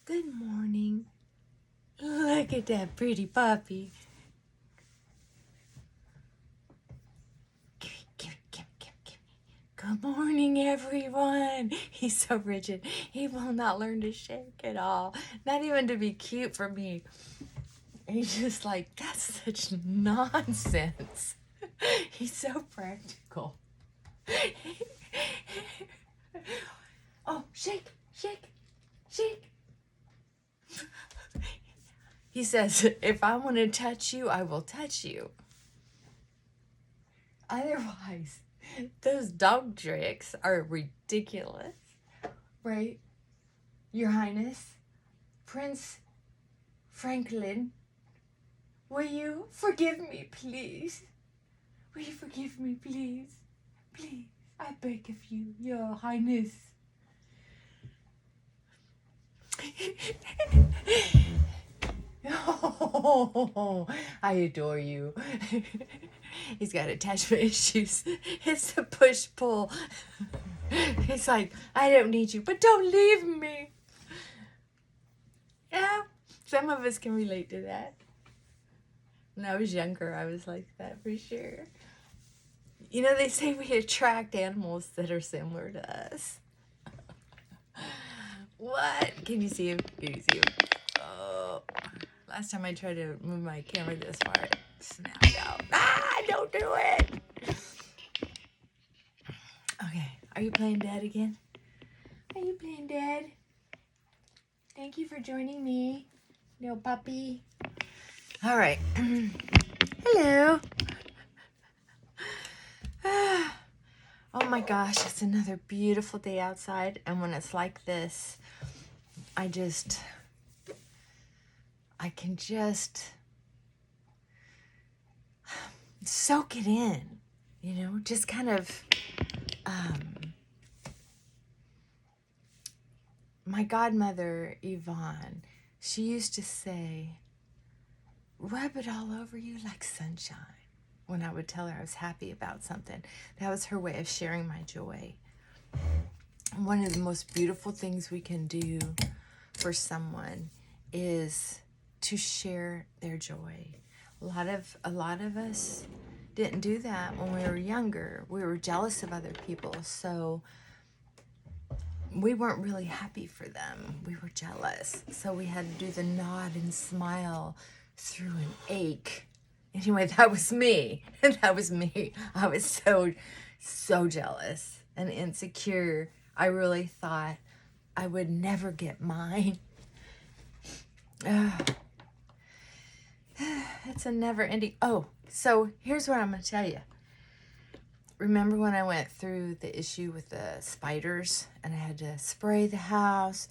Good morning. Look at that pretty puppy. Give me. Good morning, everyone. He's so rigid. He will not learn to shake at all. Not even to be cute for me. He's just like, that's such nonsense. He's so practical. Oh, shake. He says, if I want to touch you, I will touch you. Otherwise, those dog tricks are ridiculous. Right? Your Highness, Prince Franklin, will you forgive me, please? Will you forgive me, please? Please, I beg of you, Your Highness. Oh, I adore you. He's got attachment issues. It's a push-pull. He's like, I don't need you, but don't leave me. Yeah, some of us can relate to that. When I was younger, I was like that for sure. You know, they say we attract animals that are similar to us. What? Can you see him? Can you see him? Oh, last time I tried to move my camera this far, it snapped out. Ah, don't do it. Okay, are you playing dead again? Are you playing dead? Thank you for joining me, little puppy. All right. Hello. Oh my gosh, it's another beautiful day outside. And when it's like this, I can just soak it in, you know, just kind of, my godmother, Yvonne, she used to say, rub it all over you like sunshine. When I would tell her I was happy about something, that was her way of sharing my joy. One of the most beautiful things we can do for someone is to share their joy. A lot of us didn't do that when we were younger. We were jealous of other people, so we weren't really happy for them. We were jealous, so we had to do the nod and smile through an ache. Anyway, that was me. That was me. I was so jealous and insecure. I really thought I would never get mine. It's a never ending. Oh, so here's what I'm going to tell you. Remember when I went through the issue with the spiders and I had to spray the house,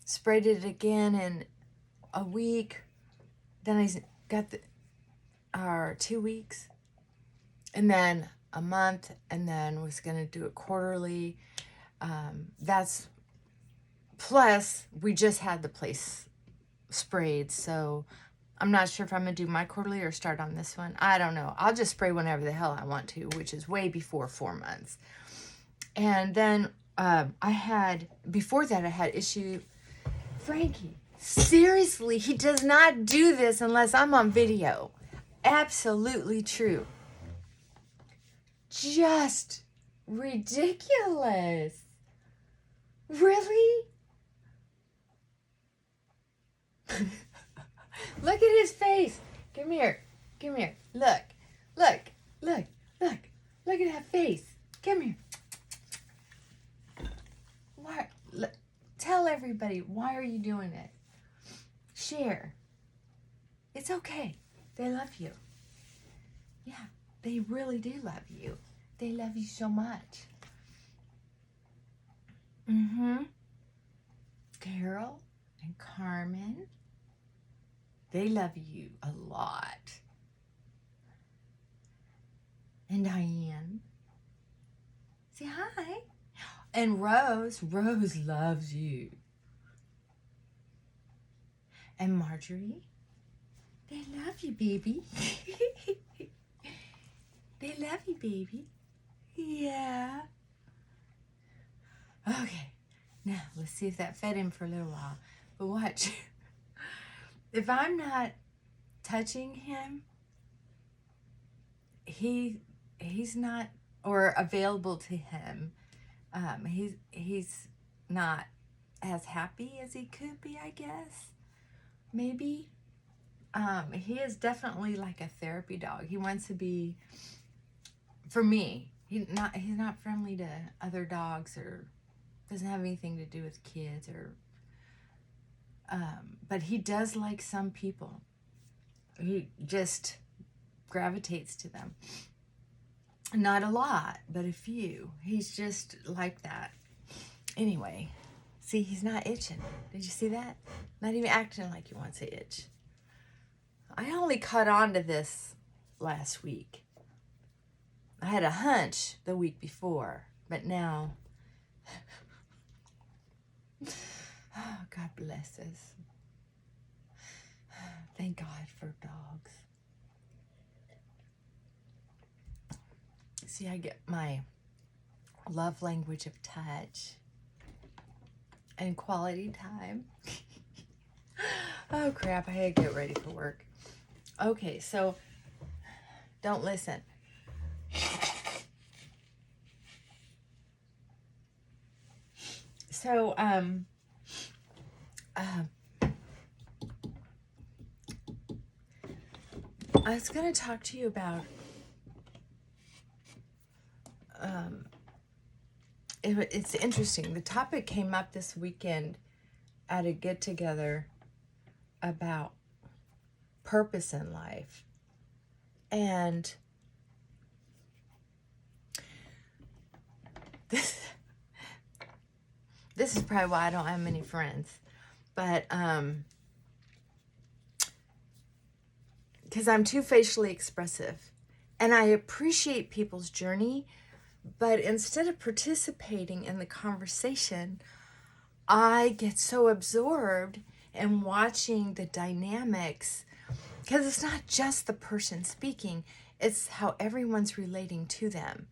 sprayed it again in a week. Then I got 2 weeks, and then a month, and then was going to do it quarterly. That's plus we just had the place sprayed, so I'm not sure if I'm going to do my quarterly or start on this one. I don't know. I'll just spray whenever the hell I want to, which is way before 4 months. And then before that I had issue. Frankie, seriously, he does not do this unless I'm on video. Absolutely true. Just ridiculous. Really? Look at his face. Come here. Look at that face. Come here. Why? Tell everybody, why are you doing it? Share. It's okay. They love you. Yeah, they really do love you. They love you so much. Carol and Carmen, they love you a lot. And Diane, say hi. And Rose loves you. And Marjorie, they love you, baby. They love you, baby. Yeah. Okay. Now, let's see if that fed him for a little while. But watch. If I'm not touching him, he's not, or available to him, he's not as happy as he could be, I guess. Maybe. He is definitely like a therapy dog. He wants to be, for me, he's not friendly to other dogs, or doesn't have anything to do with kids, or but he does like some people. He just gravitates to them. Not a lot, but a few. He's just like that. Anyway, see, he's not itching. Did you see that? Not even acting like he wants to itch. I only caught on to this last week. I had a hunch the week before, but now, oh, God bless us. Thank God for dogs. See, I get my love language of touch and quality time. Oh, crap. I had to get ready for work. Okay, so don't listen. So, I was going to talk to you about it's interesting. The topic came up this weekend at a get-together about purpose in life. And this is probably why I don't have many friends. But because I'm too facially expressive. And I appreciate people's journey, but instead of participating in the conversation, I get so absorbed in watching the dynamics, because it's not just the person speaking, it's how everyone's relating to them.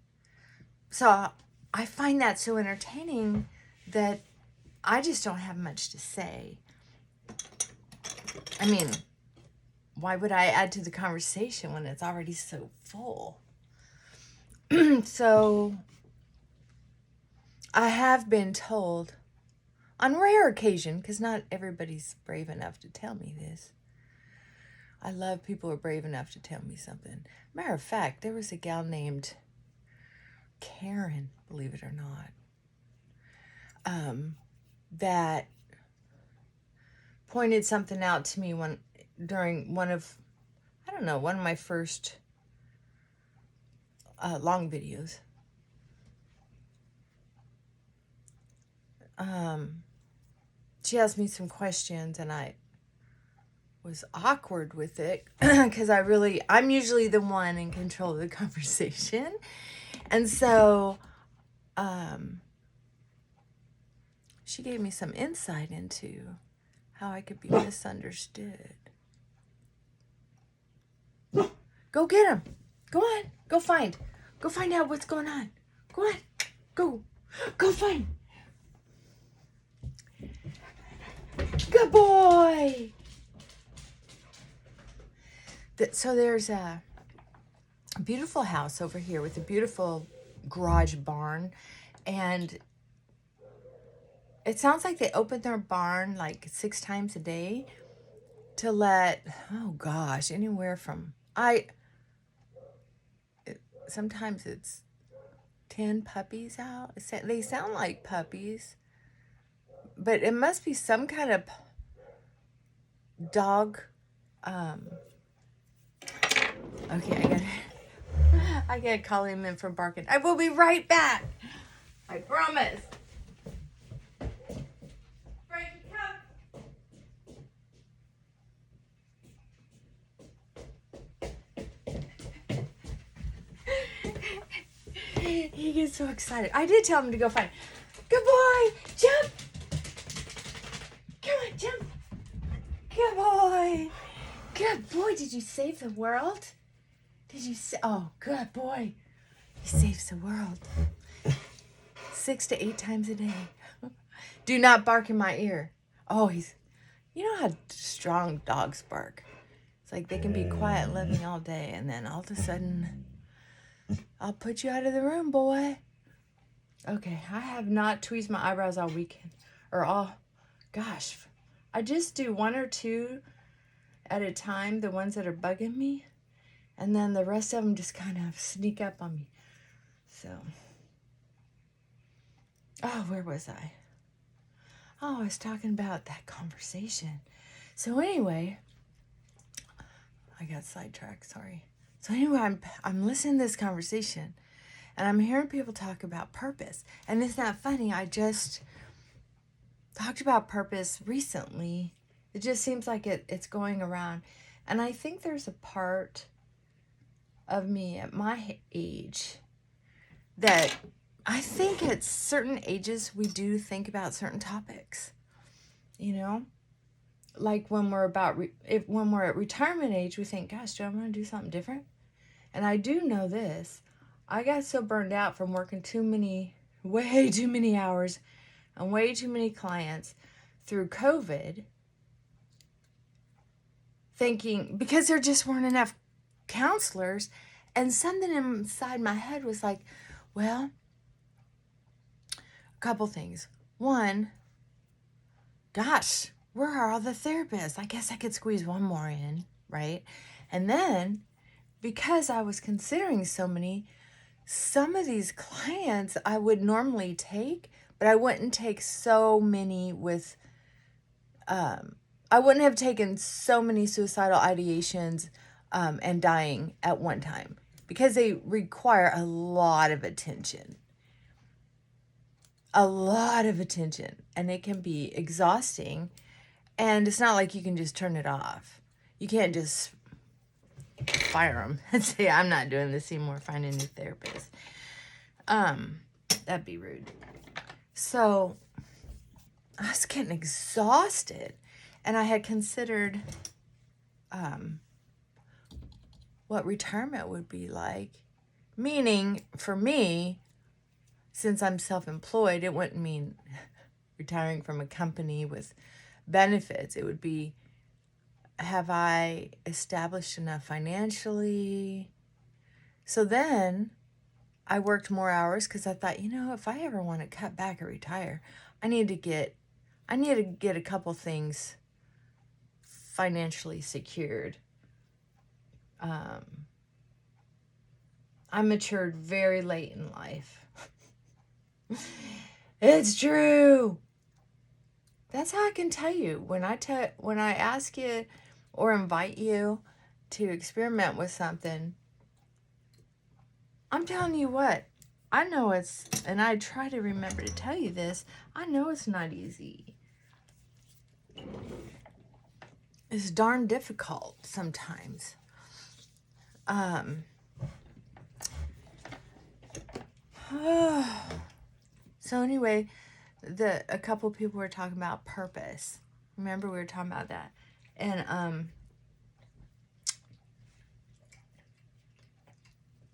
So I find that so entertaining that I just don't have much to say. I mean, why would I add to the conversation when it's already so full? So I have been told on rare occasion, because not everybody's brave enough to tell me this. I love people who are brave enough to tell me something. Matter of fact, there was a gal named Karen, believe it or not, that pointed something out to me during one of my first long videos. She asked me some questions, and I was awkward with it because I'm usually the one in control of the conversation. And so she gave me some insight into how I could be misunderstood. Go get him. Go on. Go find out what's going on. Go on. Go find. Good boy. So there's a beautiful house over here with a beautiful garage barn, and it sounds like they open their barn like 6 times a day to let, oh gosh, anywhere from, sometimes it's 10 puppies out. They sound like puppies, but it must be some kind of dog. Okay, I gotta call him in for barking. I will be right back. I promise. Frankie, come. He gets so excited. I did tell him to go find. Good boy, jump. Come on, jump. Good boy. Good boy. Did you save the world? Oh, good boy. He saves the world. 6 to 8 times a day. Do not bark in my ear. Oh, You know how strong dogs bark? It's like they can be quiet and loving all day, and then all of a sudden, I'll put you out of the room, boy. Okay, I have not tweezed my eyebrows all weekend. Gosh. I just do one or two at a time, the ones that are bugging me. And then the rest of them just kind of sneak up on me. So, where was I? Oh, I was talking about that conversation. So anyway, I got sidetracked, sorry. So anyway, I'm listening to this conversation, and I'm hearing people talk about purpose. And it's not funny, I just talked about purpose recently. It just seems like it's going around. And I think there's a part of me at my age that I think at certain ages we do think about certain topics, you know, like when we're when we're at retirement age, we think, gosh, do I want to do something different? And I do know this, I got so burned out from working way too many hours and way too many clients through COVID, thinking, because there just weren't enough counselors, and something inside my head was like, well, a couple things. One, gosh, where are all the therapists? I guess I could squeeze one more in, right? And then, because I was considering some of these clients I would normally take, but I wouldn't take so many with, I wouldn't have taken so many suicidal ideations and dying at one time, because they require a lot of attention. And it can be exhausting, and it's not like you can just turn it off. You can't just fire them and say, I'm not doing this anymore, find a new therapist. That'd be rude. So I was getting exhausted, and I had considered what retirement would be like. Meaning, for me, since I'm self-employed, it wouldn't mean retiring from a company with benefits. It would be, have I established enough financially? So then I worked more hours, because I thought, if I ever want to cut back or retire, I need to get a couple things financially secured. I matured very late in life. It's true. That's how I can tell you. When I ask you or invite you to experiment with something, I'm telling you what, I know and I try to remember to tell you this, I know it's not easy. It's darn difficult sometimes. So anyway, a couple people were talking about purpose. Remember, we were talking about that. And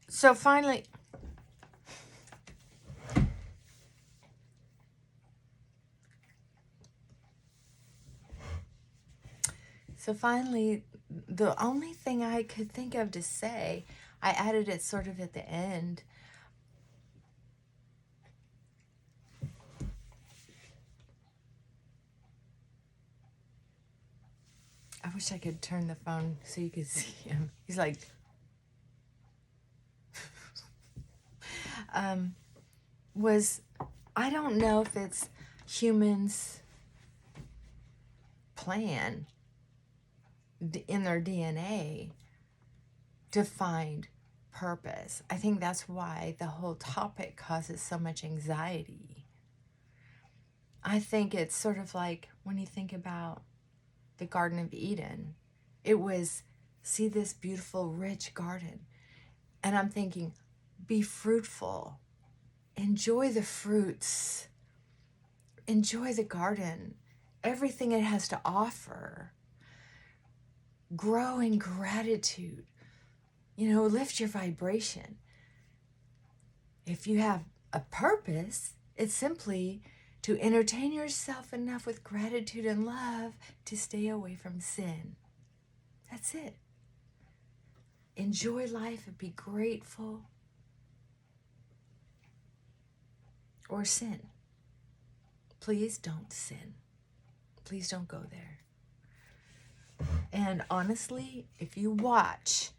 so finally, the only thing I could think of to say, I added it sort of at the end. I wish I could turn the phone so you could see him. He's like, I don't know if it's humans' plan in their DNA to find purpose. I think that's why the whole topic causes so much anxiety. I think it's sort of like when you think about the Garden of Eden. It was, see this beautiful, rich garden. And I'm thinking, be fruitful. Enjoy the fruits. Enjoy the garden. Everything it has to offer. Grow in gratitude. Lift your vibration. If you have a purpose, it's simply to entertain yourself enough with gratitude and love to stay away from sin. That's it. Enjoy life and be grateful, or sin. Please don't sin. Please don't go there. And honestly, if you watch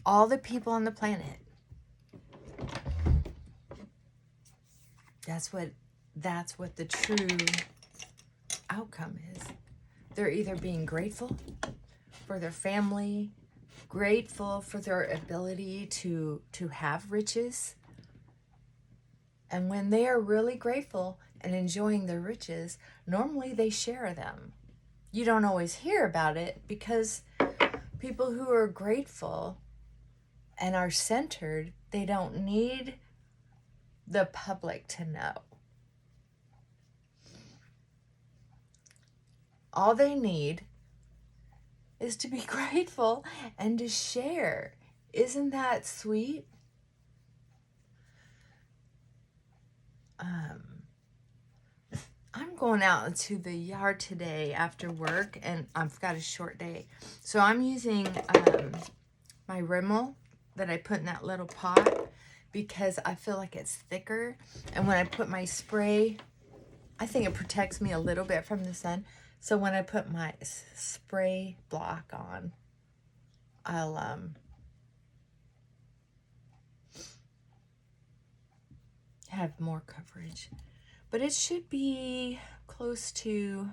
all the people on the planet, that's what the true outcome is. They're either being grateful for their family, grateful for their ability to have riches. And when they are really grateful and enjoying their riches, normally they share them. You don't always hear about it because people who are grateful and are centered, they don't need the public to know. All they need is to be grateful and to share. Isn't that sweet? I'm going out into the yard today after work, and I've got a short day. So I'm using my Rimmel that I put in that little pot because I feel like it's thicker. And when I put my spray, I think it protects me a little bit from the sun. So when I put my spray block on, I'll have more coverage. But it should be close to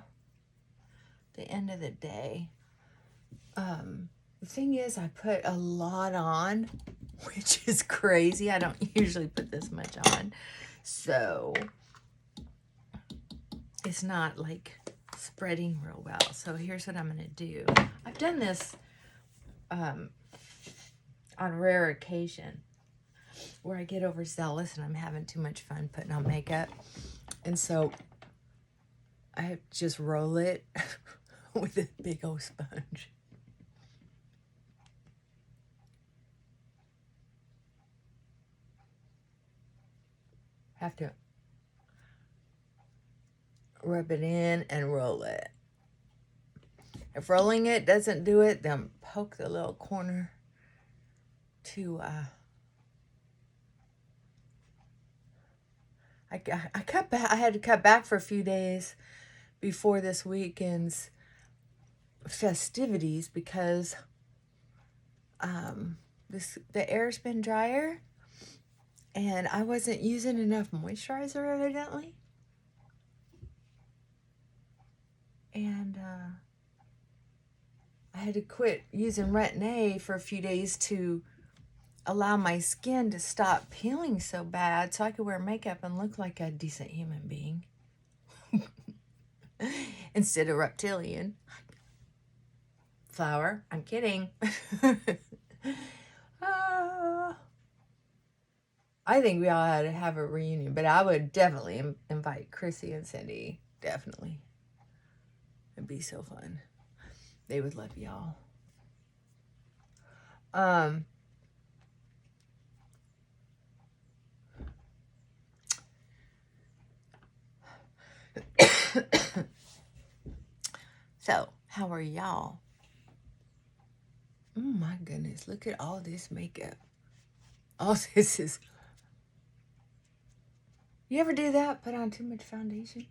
the end of the day. The thing is, I put a lot on, which is crazy. I don't usually put this much on. So it's not like spreading real well. So here's what I'm going to do. I've done this on rare occasion where I get overzealous and I'm having too much fun putting on makeup. And so I just roll it with a big old sponge. Have to rub it in and roll it. If rolling it doesn't do it, then poke the little corner to I cut back. I had to cut back for a few days before this weekend's festivities because the air's been drier and I wasn't using enough moisturizer evidently. And I had to quit using Retin-A for a few days to allow my skin to stop peeling so bad so I could wear makeup and look like a decent human being instead of reptilian. Flower, I'm kidding. I think we all had to have a reunion, but I would definitely invite Chrissy and Cindy. Definitely. It'd be so fun. They would love y'all. So, how are y'all? Oh my goodness, look at all this makeup. All this is... You ever do that? Put on too much foundation?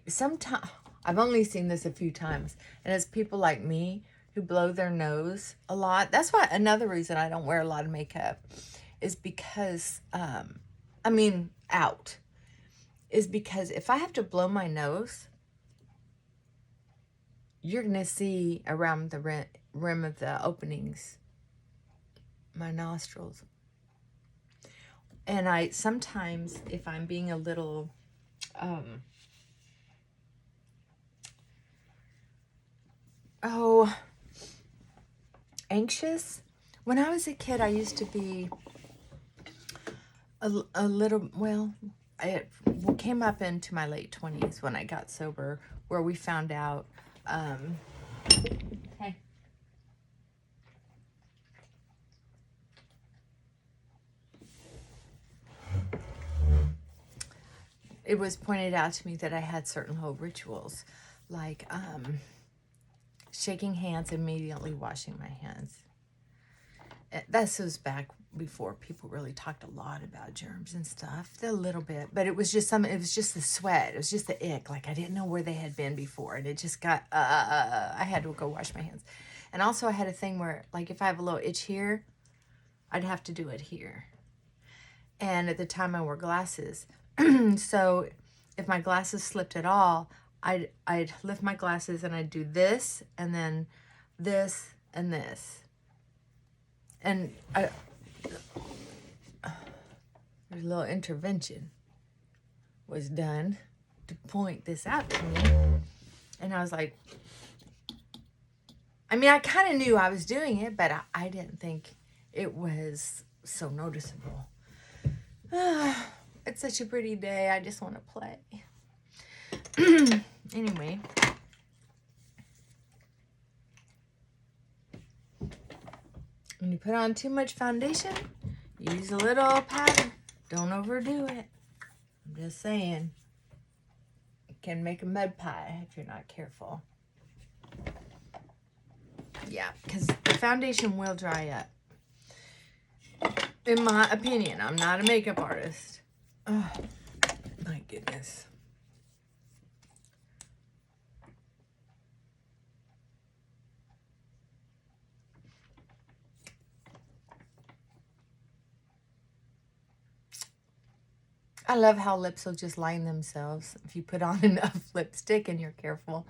Sometimes, I've only seen this a few times, and it's people like me who blow their nose a lot. That's why another reason I don't wear a lot of makeup is because, is because if I have to blow my nose, you're going to see around the rim of the openings, my nostrils. And I sometimes, if I'm being a little, anxious. When I was a kid, I used to be a little, well, it came up into my late 20s when I got sober, where we found out, hey, it was pointed out to me that I had certain little rituals, like shaking hands, immediately washing my hands. This was back before people really talked a lot about germs and stuff, a little bit, but it was just it was just the sweat. It was just the ick. Like I didn't know where they had been before, and it just got, I had to go wash my hands. And also I had a thing where, like, if I have a little itch here, I'd have to do it here. And at the time I wore glasses. So if my glasses slipped at all, I'd lift my glasses and I'd do this, and then this, and this. And a little intervention was done to point this out to me. And I was like, I mean, I kind of knew I was doing it, but I didn't think it was so noticeable. It's such a pretty day. I just want to play. Anyway. When you put on too much foundation, use a little powder. Don't overdo it. I'm just saying. It can make a mud pie if you're not careful. Yeah, because the foundation will dry up. In my opinion, I'm not a makeup artist. Oh, my goodness. I love how lips will just line themselves if you put on enough lipstick and you're careful.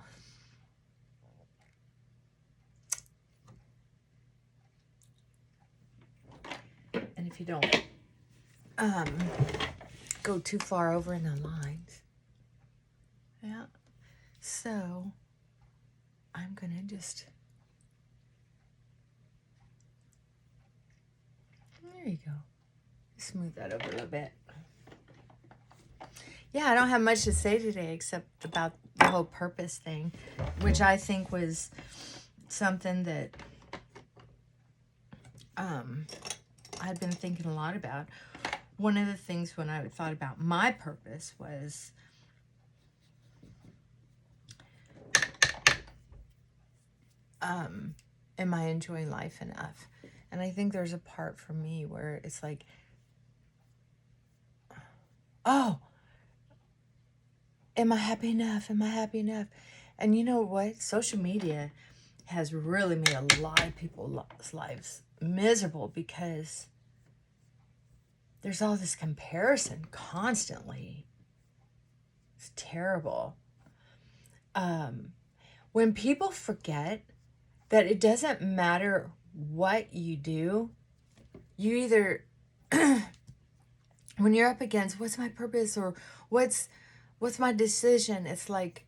And if you don't go too far over in the lines. Yeah. So I'm gonna just, there you go. Smooth that over a little bit. Yeah, I don't have much to say today except about the whole purpose thing, which I think was something that I'd been thinking a lot about. One of the things when I thought about my purpose was am I enjoying life enough? And I think there's a part for me where it's like, oh, am I happy enough? Am I happy enough? And you know what? Social media has really made a lot of people's lives miserable because there's all this comparison constantly. It's terrible. When people forget that it doesn't matter what you do, you either, when you're up against what's my purpose or what's my decision, it's like,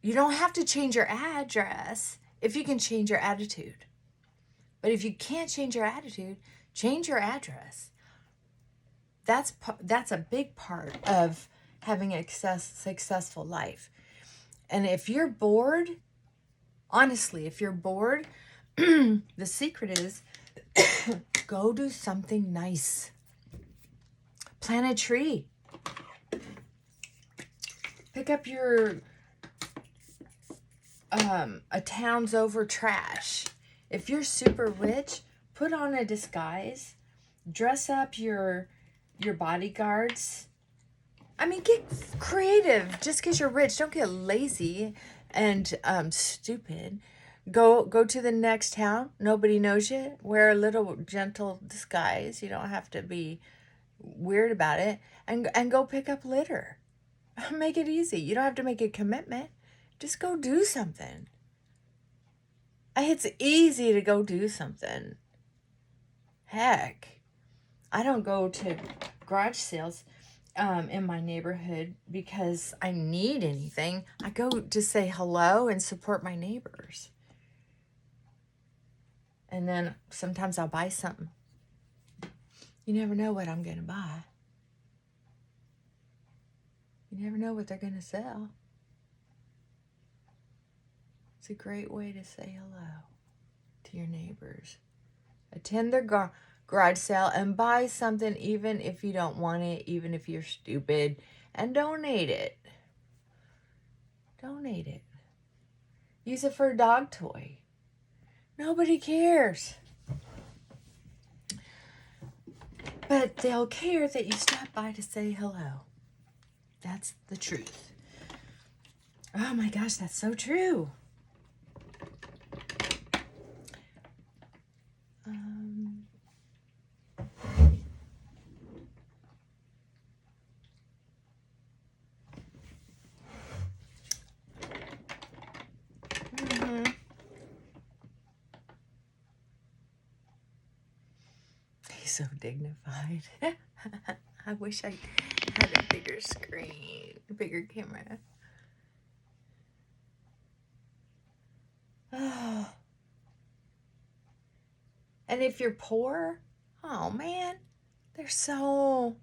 you don't have to change your address if you can change your attitude. But if you can't change your attitude, change your address. That's a big part of having a successful life. And if you're bored, honestly, if you're bored, the secret is go do something nice. Plant a tree. Pick up your a town's over trash. If you're super rich, put on a disguise. Dress up your bodyguards. I mean, get creative. Just because you're rich, don't get lazy and stupid. Go to the next town. Nobody knows you. Wear a little gentle disguise. You don't have to be weird about it. And go pick up litter. Make it easy. You don't have to make a commitment. Just go do something. It's easy to go do something. Heck, I don't go to garage sales in my neighborhood because I need anything. I go to say hello and support my neighbors. And then sometimes I'll buy something. You never know what I'm going to buy. You never know what they're going to sell. It's a great way to say hello to your neighbors. Attend their garage sale and buy something, even if you don't want it, even if you're stupid, and donate it. Donate it. Use it for a dog toy. Nobody cares. But they'll care that you stop by to say hello. That's the truth. Oh my gosh, that's so true. He's so dignified. I wish I had a bigger screen, a bigger camera. Oh. And if you're poor, oh man, there's so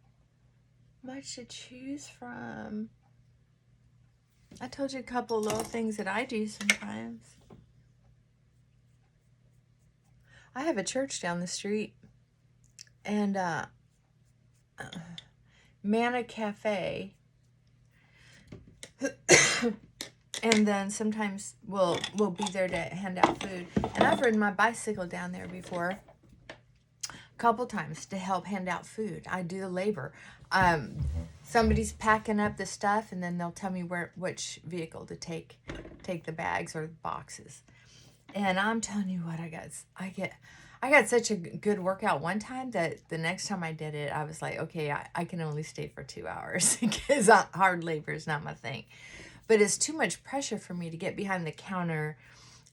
much to choose from. I told you a couple of little things that I do sometimes. I have a church down the street, and Manna Cafe. And then sometimes we'll be there to hand out food. And I've ridden my bicycle down there before, a couple times, to help hand out food. I do the labor. Somebody's packing up the stuff, and then they'll tell me which vehicle to take the bags or the boxes. And I'm telling you what, I got such a good workout one time that the next time I did it, I was like, okay, I can only stay for 2 hours because hard labor is not my thing. But it's too much pressure for me to get behind the counter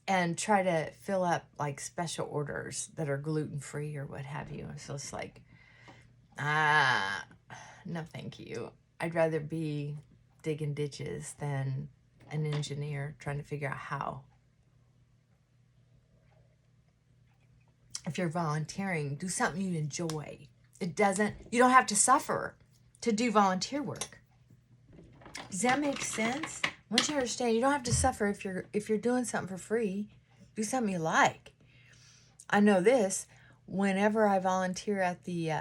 and try to fill up like special orders that are gluten-free or what have you. So it's like, no thank you. I'd rather be digging ditches than an engineer trying to figure out how. If you're volunteering, do something you enjoy. You don't have to suffer to do volunteer work. Does that make sense? Once you understand, you don't have to suffer if you're doing something for free. Do something you like. I know this. Whenever I volunteer at the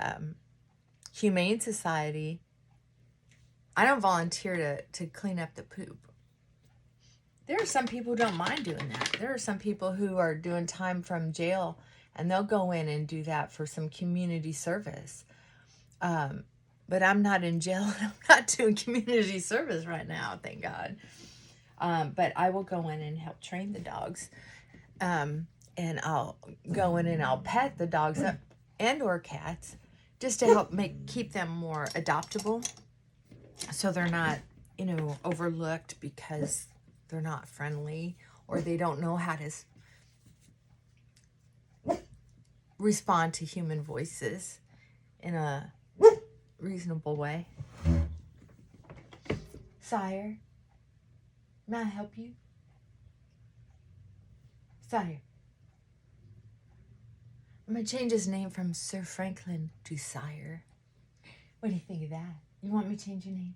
Humane Society, I don't volunteer to clean up the poop. There are some people who don't mind doing that. There are some people who are doing time from jail, and they'll go in and do that for some community service. But I'm not in jail, and I'm not doing community service right now, thank God. But I will go in and help train the dogs. And I'll go in and I'll pet the dogs up and or cats just to help keep them more adoptable, so they're not, overlooked because they're not friendly or they don't know how to respond to human voices in a reasonable way. Sire, may I help you? Sire. I'm going to change his name from Sir Franklin to Sire. What do you think of that? You want me to change your name?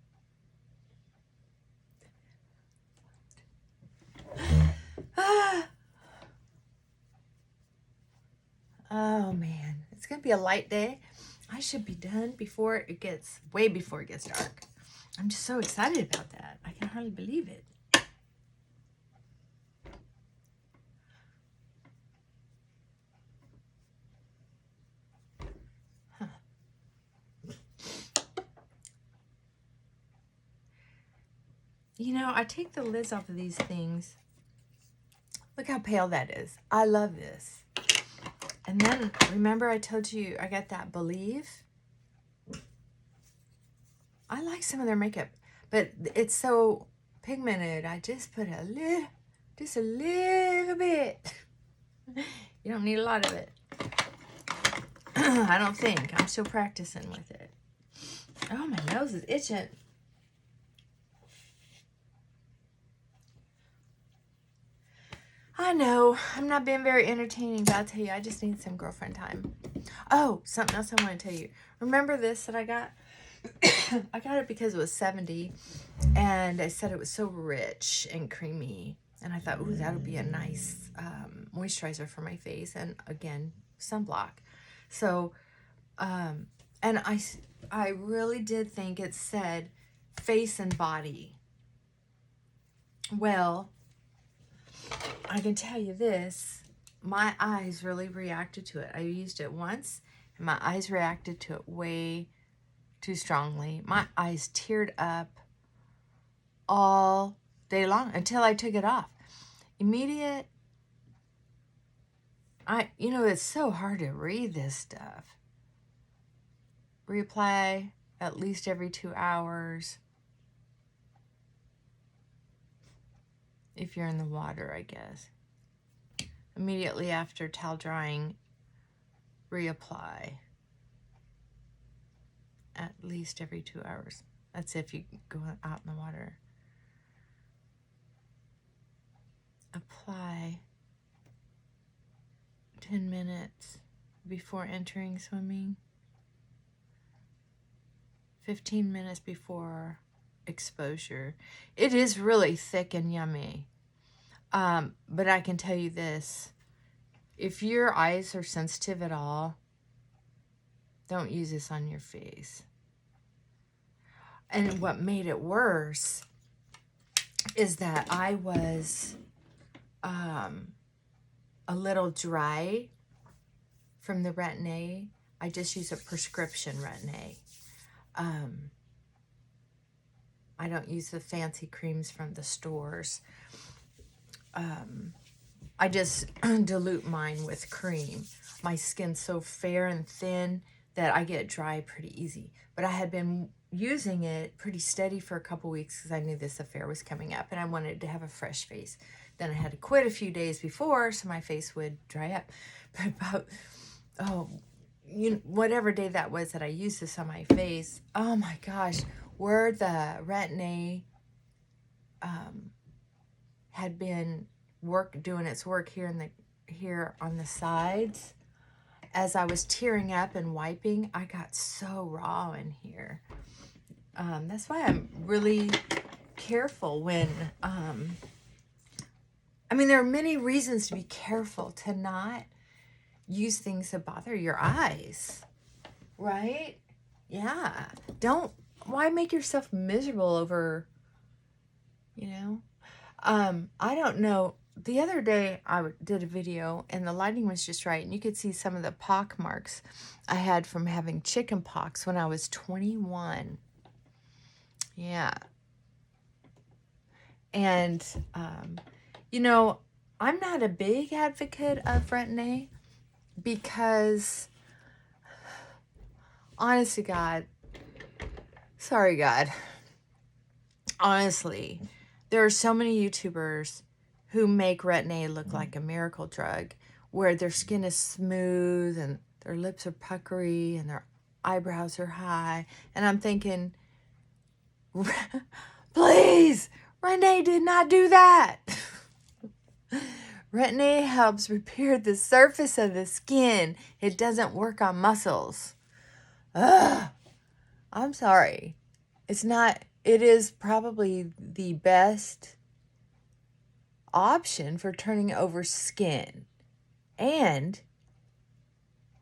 Oh man, it's going to be a light day. I should be done way before it gets dark. I'm just so excited about that. I can hardly believe it. Huh. I take the lids off of these things. Look how pale that is. I love this. And then, remember I told you I got that Believe? I like some of their makeup, but it's so pigmented. I just put a little bit. You don't need a lot of it. I don't think. I'm still practicing with it. Oh, my nose is itching. I know, I'm not being very entertaining, but I'll tell you, I just need some girlfriend time. Oh, something else I want to tell you. Remember this that I got? I got it because it was 70, and I said it was so rich and creamy. And I thought, ooh, that would be a nice moisturizer for my face. And again, sunblock. So And I really did think it said face and body. Well, I can tell you this, my eyes really reacted to it. I used it once, and my eyes reacted to it way too strongly. My eyes teared up all day long until I took it off. Immediate, it's so hard to read this stuff. Reapply at least every 2 hours. If you're in the water, I guess. Immediately after towel drying, reapply at least every 2 hours. That's if you go out in the water. Apply 10 minutes before entering swimming. 15 minutes before exposure. It is really thick and yummy. But I can tell you this. If your eyes are sensitive at all, don't use this on your face. And what made it worse is that I was a little dry from the Retin-A. I just use a prescription Retin-A. I don't use the fancy creams from the stores. I just dilute mine with cream. My skin's so fair and thin that I get dry pretty easy. But I had been using it pretty steady for a couple weeks because I knew this affair was coming up and I wanted to have a fresh face. Then I had to quit a few days before so my face would dry up. But about, whatever day that was that I used this on my face, oh my gosh, where the Retin-A had been doing its work here on the sides, as I was tearing up and wiping, I got so raw in here. That's why I'm really careful when, there are many reasons to be careful to not use things that bother your eyes, right? Yeah. Why make yourself miserable over, I don't know. The other day I did a video and the lighting was just right and you could see some of the pock marks I had from having chicken pox when I was 21. Yeah. And, I'm not a big advocate of Retin-A because, honest to God, sorry God, honestly, there are so many YouTubers who make Retin-A look like a miracle drug, where their skin is smooth and their lips are puckery and their eyebrows are high. And I'm thinking, please, Retin-A did not do that. Retin-A helps repair the surface of the skin. It doesn't work on muscles. Ugh. I'm sorry. It is probably the best option for turning over skin. And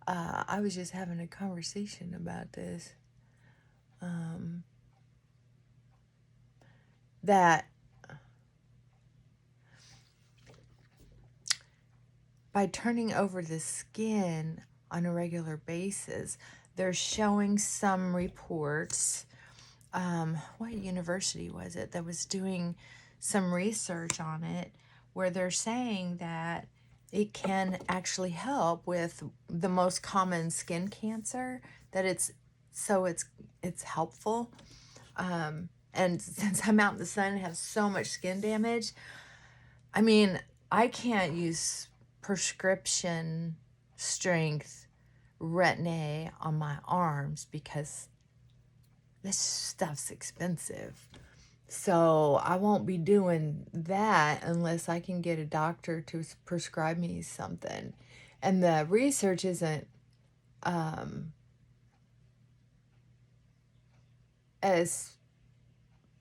I was just having a conversation about this. That by turning over the skin on a regular basis, they're showing some reports. What university was it that was doing some research on it, where they're saying that it can actually help with the most common skin cancer, that it's helpful. And since I'm out in the sun and have so much skin damage, I can't use prescription strength Retin-A on my arms because this stuff's expensive. So I won't be doing that unless I can get a doctor to prescribe me something. And the research isn't as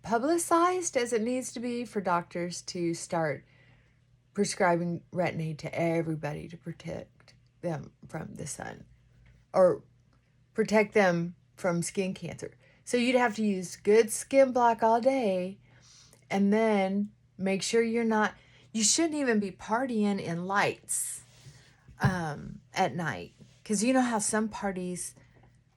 publicized as it needs to be for doctors to start prescribing Retin-A to everybody to protect them from the sun, or protect them from skin cancer. So you'd have to use good skin block all day, and then make sure you shouldn't even be partying in lights at night. Because you know how some parties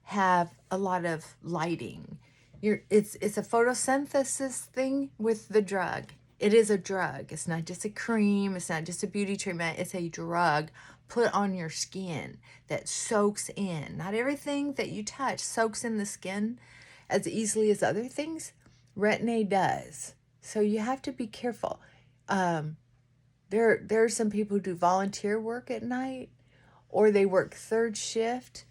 have a lot of lighting. It's a photosynthesis thing with the drug. It is a drug. It's not just a cream. It's not just a beauty treatment. It's a drug put on your skin that soaks in. Not everything that you touch soaks in the skin as easily as other things. Retin-A does. So you have to be careful. There are some people who do volunteer work at night, or they work third shift.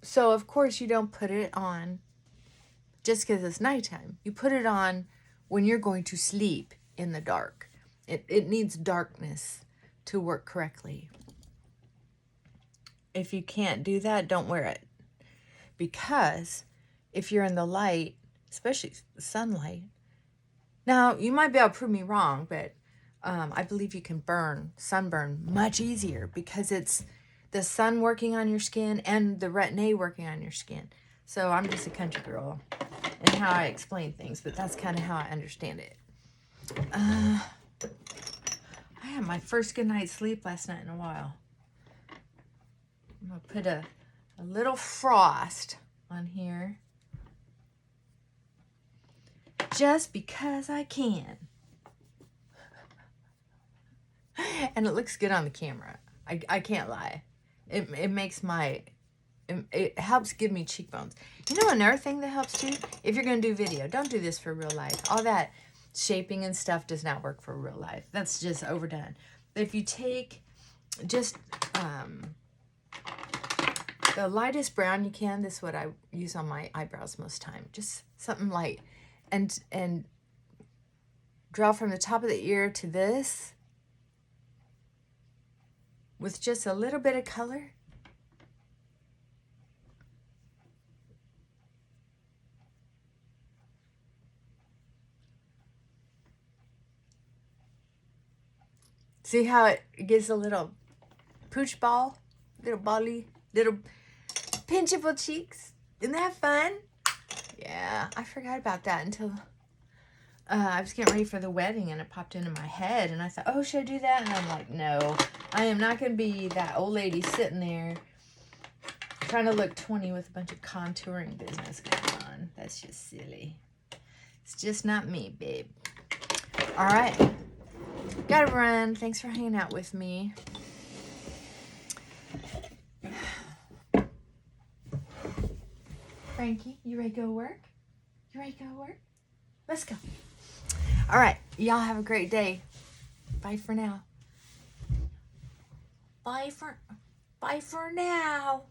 So of course you don't put it on just because it's nighttime. You put it on when you're going to sleep in the dark. It needs darkness to work correctly. If you can't do that, don't wear it. Because if you're in the light, especially sunlight, now you might be able to prove me wrong, but I believe you can sunburn much easier because it's the sun working on your skin and the retin-A working on your skin. So I'm just a country girl in how I explain things, but that's kind of how I understand it. I had my first good night's sleep last night in a while. I'm going to put a little frost on here. Just because I can. And it looks good on the camera. I can't lie. It makes it helps give me cheekbones. You know another thing that helps too? If you're going to do video, don't do this for real life. All that shaping and stuff does not work for real life. That's just overdone. But if you take just the lightest brown you can, this is what I use on my eyebrows most time. Just something light. And draw from the top of the ear to this with just a little bit of color. See how it gives a little pooch ball? Little bally, little pinchable cheeks. Isn't that fun? Yeah, I forgot about that until I was getting ready for the wedding and it popped into my head and I thought, oh, should I do that? And I'm like, no, I am not going to be that old lady sitting there trying to look 20 with a bunch of contouring business going on. That's just silly. It's just not me, babe. All right. Gotta run. Thanks for hanging out with me. Frankie, you ready to go to work? You ready to go to work? Let's go. All right. Y'all have a great day. Bye for now. Bye for now.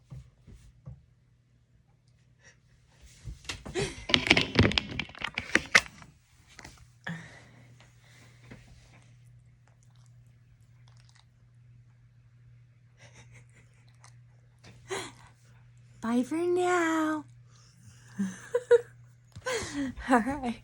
Bye for now. All right.